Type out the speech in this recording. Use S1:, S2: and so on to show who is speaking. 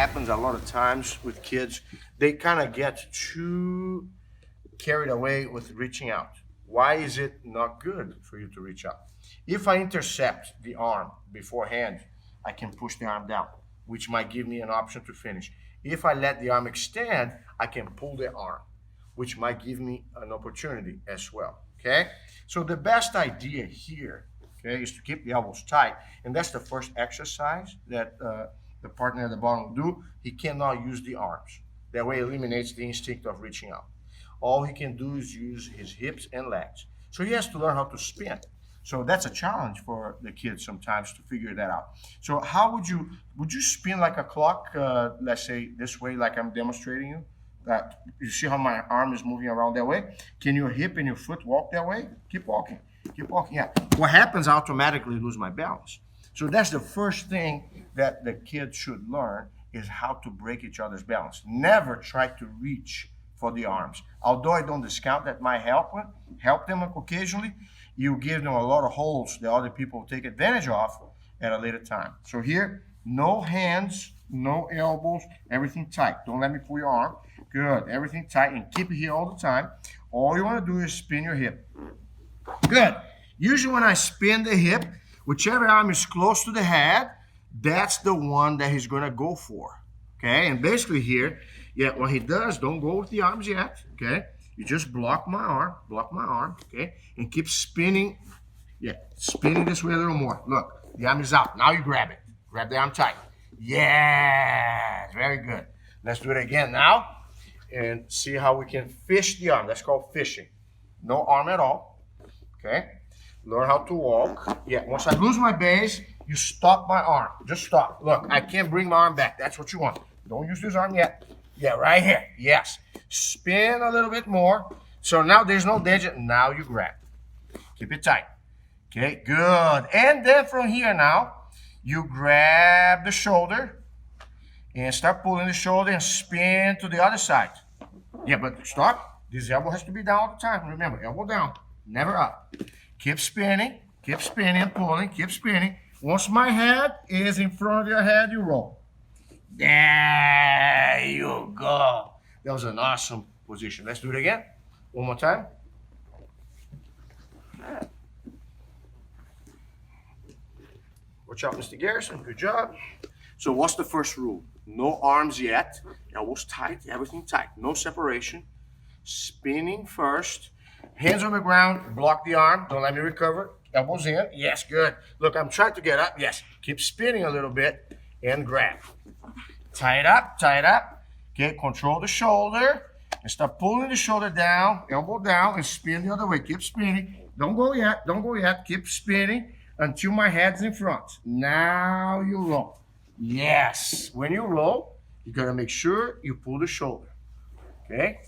S1: Happens a lot of times with kids. They kind of get too carried away with reaching out. Why is it not good for you to reach out? If I intercept the arm beforehand, I can push the arm down, which might give me an option to finish. If I let the arm extend, I can pull the arm, which might give me an opportunity as well. Okay? So the best idea here, okay, is to keep the elbows tight. And that's the first exercise that the partner at the bottom will do. He cannot use the arms. That way it eliminates the instinct of reaching out. All he can do is use his hips and legs. So he has to learn how to spin. So that's a challenge for the kids sometimes to figure that out. So how would you spin like a clock, let's say this way, like I'm demonstrating you? You see how my arm is moving around that way? Can your hip and your foot walk that way? Keep walking, yeah. What happens, I automatically lose my balance. So that's the first thing that the kids should learn, is how to break each other's balance. Never try to reach for the arms. Although I don't discount that might help them occasionally, you give them a lot of holes that other people take advantage of at a later time. So here, no hands, no elbows, everything tight. Don't let me pull your arm. Good, everything tight, and keep it here all the time. All you want to do is spin your hip. Good. Usually when I spin the hip, whichever arm is close to the head, that's the one that he's going to go for. Okay, and basically here, yeah, what he does, don't go with the arms yet, okay? You just block my arm, okay? And keep spinning, yeah, spinning this way a little more. Look, the arm is out. Now you grab it. Grab the arm tight. Yes, very good. Let's do it again now and see how we can fish the arm. That's called fishing. No arm at all, okay? Learn how to walk. Yeah, once I lose my base, you stop my arm. Just stop. Look, I can't bring my arm back. That's what you want. Don't use this arm yet. Yeah, right here. Yes. Spin a little bit more. So now there's no danger. Now you grab. Keep it tight. Okay, good. And then from here now, you grab the shoulder and start pulling the shoulder and spin to the other side. Yeah, but stop. This elbow has to be down all the time. Remember, elbow down, never up. Keep spinning, pulling, keep spinning. Once my head is in front of your head, you roll. There you go. That was an awesome position. Let's do it again. One more time. Watch out, Mr. Garrison. Good job. So what's the first rule? No arms yet. Elbows tight, everything tight. No separation. Spinning first. Hands on the ground. Block the arm. Don't let me recover. Elbows in. Yes, good. Look, I'm trying to get up. Yes. Keep spinning a little bit and grab. Tie it up, tie it up. Okay, control the shoulder and start pulling the shoulder down, elbow down, and spin the other way. Keep spinning. Don't go yet, don't go yet. Keep spinning until my head's in front. Now you roll. Yes. When you roll, you gotta make sure you pull the shoulder. Okay?